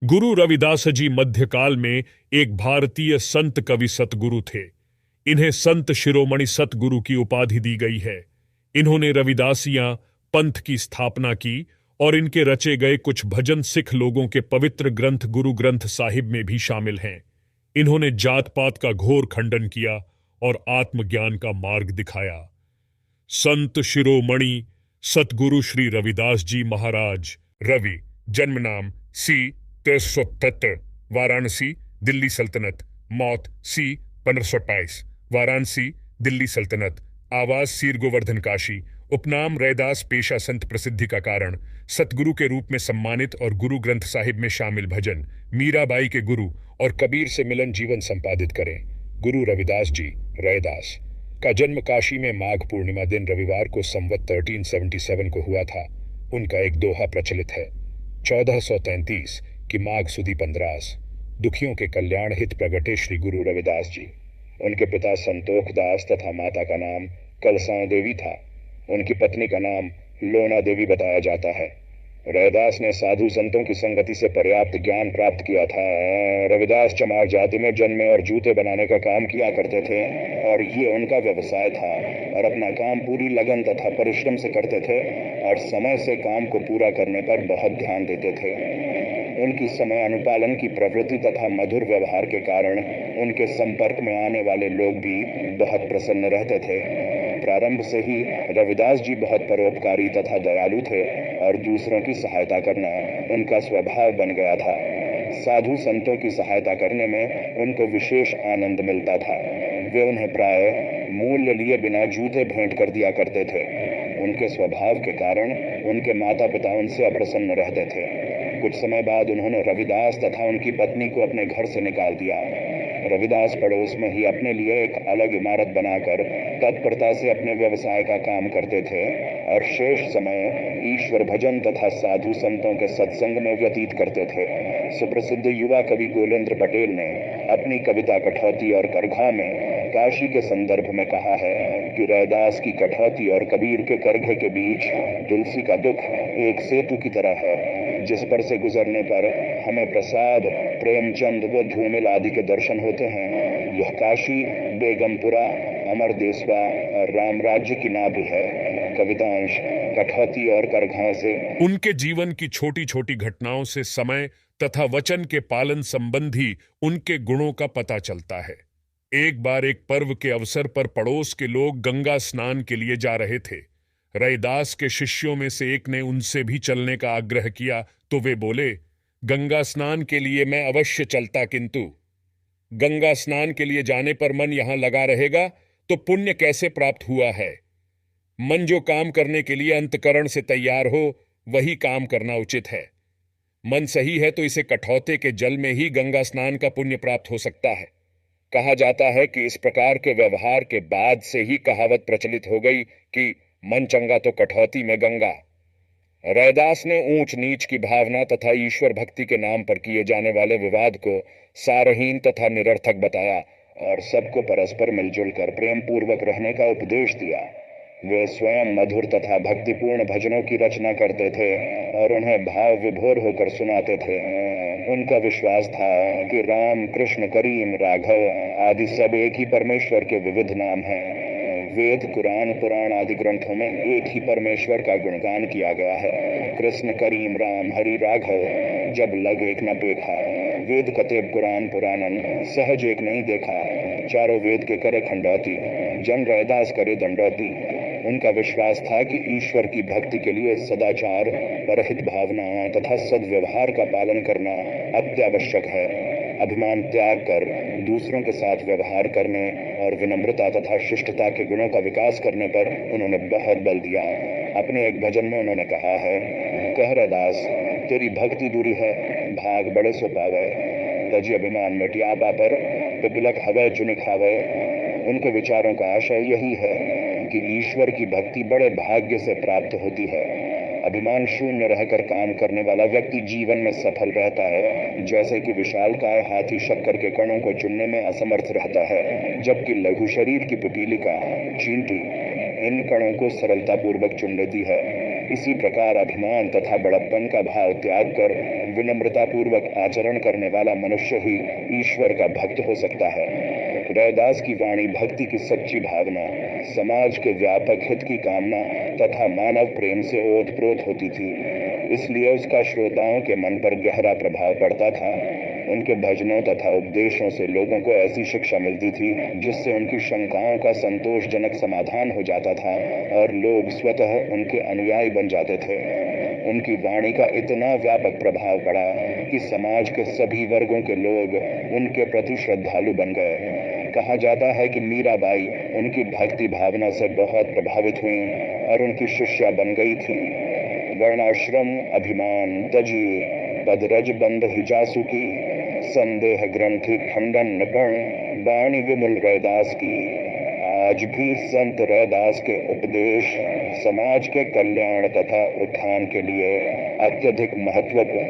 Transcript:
गुरु रविदास जी मध्यकाल में एक भारतीय संत कवि सतगुरु थे। इन्हें संत शिरोमणि सतगुरु की उपाधि दी गई है। इन्होंने रविदासियां पंथ की स्थापना की और इनके रचे गए कुछ भजन सिख लोगों के पवित्र ग्रंथ गुरु ग्रंथ साहिब में भी शामिल हैं। इन्होंने जात पात का घोर खंडन किया और आत्मज्ञान का मार्ग दिखाया। संत शिरोमणि सतगुरु श्री रविदास जी महाराज। रवि, जन्म नाम सी 1373, वाराणसी दिल्ली सल्तनत। मौत सी 1528, वाराणसी दिल्ली सल्तनत। आवास सीर गोवर्धन काशी। उपनाम रैदास। पेशा संत। प्रसिद्धि का कारण सतगुरु के रूप में सम्मानित और गुरु ग्रंथ साहिब में शामिल भजन, मीराबाई के गुरु और कबीर से मिलन जीवन संपादित करें। गुरु रविदास जी रैदास का जन्म काशी में माघ पूर्णिमा दिन रविवार को संवत 1377 को हुआ था। उनका एक दोहा प्रचलित है, 1433 की माघ सुदी 15। दुखियों के कल्याण हित प्रगटे श्री गुरु रविदास जी। उनके पिता संतोख दास तथा माता का नाम कलसाएं देवी था। उनकी पत्नी का नाम लोना देवी बताया जाता है। रविदास ने साधु संतों की संगति से पर्याप्त ज्ञान प्राप्त किया था। रविदास चमार जाति में जन्मे और जूते बनाने का काम किया करते थे और ये उनका व्यवसाय था और अपना काम पूरी लगन तथा परिश्रम से करते थे और समय से काम को पूरा करने पर बहुत ध्यान देते थे। उनकी समय अनुपालन की प्रवृत्ति तथा मधुर व्यवहार के कारण उनके संपर्क में आने वाले लोग भी बहुत प्रसन्न रहते थे। प्रारंभ से ही रविदास जी बहुत परोपकारी तथा दयालु थे और दूसरों की सहायता करना उनका स्वभाव बन गया था। साधु संतों की सहायता करने में उनको विशेष आनंद मिलता था। वे उन्हें प्राय मूल्य लिए बिना जूते भेंट कर दिया करते थे। उनके स्वभाव के कारण उनके माता पिता उनसे अप्रसन्न रहते थे। कुछ समय बाद उन्होंने रविदास तथा उनकी पत्नी को अपने घर से निकाल दिया। रविदास पड़ोस में ही अपने लिए एक अलग इमारत बनाकर तत्परता से अपने व्यवसाय का काम करते थे और शेष समय ईश्वर भजन तथा साधु संतों के सत्संग में व्यतीत करते थे। सुप्रसिद्ध युवा कवि गोलेंद्र पटेल ने अपनी कविता कठौती और करघा में काशी के संदर्भ में कहा है कि रैदास की कठौती और कबीर के करघे के बीच तुलसी का दुख एक सेतु की तरह है, जिस पर से गुजरने पर हमें प्रसाद, प्रेमचंद व धूमिल आदि के दर्शन होते हैं। यह काशी, बेगमपुरा, अमरदेसवा और रामराज्य की नाभि है। कवितांश कठौती और करघा से उनके जीवन की छोटी छोटी घटनाओं से समय तथा वचन के पालन संबंधी उनके गुणों का पता चलता है। एक बार एक पर्व के अवसर पर पड़ोस के लोग गंगा स्नान के लिए जा रहे थे। रैदास के शिष्यों में से एक ने उनसे भी चलने का आग्रह किया तो वे बोले, गंगा स्नान के लिए मैं अवश्य चलता, किंतु गंगा स्नान के लिए जाने पर मन यहां लगा रहेगा तो पुण्य कैसे प्राप्त हुआ है। मन जो काम करने के लिए अंतकरण से तैयार हो वही काम करना उचित है। मन सही है तो इसे कठौते के जल में ही गंगा स्नान का पुण्य प्राप्त हो सकता है। कहा जाता है कि इस प्रकार के व्यवहार के बाद से ही कहावत प्रचलित हो गई कि मन चंगा तो कठौती में गंगा। रैदास ने ऊंच नीच की भावना तथा ईश्वर भक्ति के नाम पर किए जाने वाले विवाद को सारहीन तथा निरर्थक बताया और सबको परस्पर मिलजुल कर प्रेम पूर्वक रहने का उपदेश दिया। वे स्वयं मधुर तथा भक्तिपूर्ण भजनों की रचना करते थे और उन्हें भाव विभोर होकर सुनाते थे। उनका विश्वास था कि राम, कृष्ण, करीम, राघव आदि सब एक ही परमेश्वर के विविध नाम हैं। वेद, कुरान, पुराण आदि ग्रंथों में एक ही परमेश्वर का गुणगान किया गया है। कृष्ण, करीम, राम, हरि, राघव जब लग एक न देखा। वेद कतेब कुरान पुराणन सहज एक नहीं देखा। चारों वेद के करे खंडौती, जन रैदास करे दंडौती। उनका विश्वास था कि ईश्वर की भक्ति के लिए सदाचार, परहित भावना तथा सद्व्यवहार का पालन करना अत्यावश्यक है। अभिमान त्याग कर दूसरों के साथ व्यवहार करने और विनम्रता तथा शिष्टता के गुणों का विकास करने पर उन्होंने बहुत बल दिया। अपने एक भजन में उन्होंने कहा है, कह रैदास तेरी भक्ति दूरी है, भाग बड़े सो पावे, तजी अभिमान मिटिया पापर, पिपलक हवे चुनि खावे। उनके विचारों का आशय यही है कि ईश्वर की भक्ति बड़े भाग्य से प्राप्त होती है। अभिमान शून्य रहकर काम करने वाला व्यक्ति जीवन में सफल रहता है, जैसे कि विशालकाय हाथी शक्कर के कणों को चुनने में असमर्थ रहता है, जबकि लघु शरीर की पिपीलिका, चींटी इन कणों को सरलता पूर्वक चुन लेती है। इसी प्रकार अभिमान तथा बड़प्पन का भाव त्याग कर विनम्रतापूर्वक आचरण करने वाला मनुष्य ही ईश्वर का भक्त हो सकता है। रैदास की वाणी भक्ति की सच्ची भावना, समाज के व्यापक हित की कामना तथा मानव प्रेम से ओतप्रोत होती थी, इसलिए उसका श्रोताओं के मन पर गहरा प्रभाव पड़ता था। उनके भजनों तथा उपदेशों से लोगों को ऐसी शिक्षा मिलती थी जिससे उनकी शंकाओं का संतोषजनक समाधान हो जाता था और लोग स्वतः उनके अनुयायी बन जाते थे। उनकी वाणी का इतना व्यापक प्रभाव पड़ा कि समाज के सभी वर्गों के लोग उनके प्रति श्रद्धालु बन गए। कहा जाता है कि मीराबाई उनकी भक्ति भावना से बहुत प्रभावित हुई और उनकी शिष्या बन गई थी। वर्णाश्रम अभिमान तजी पदरज बंध हिजासु की, संदेह ग्रंथि खंडन निपुण वाणी विमल रैदास की। आज भी संत रैदास के उपदेश समाज के कल्याण तथा उत्थान के लिए अत्यधिक महत्वपूर्ण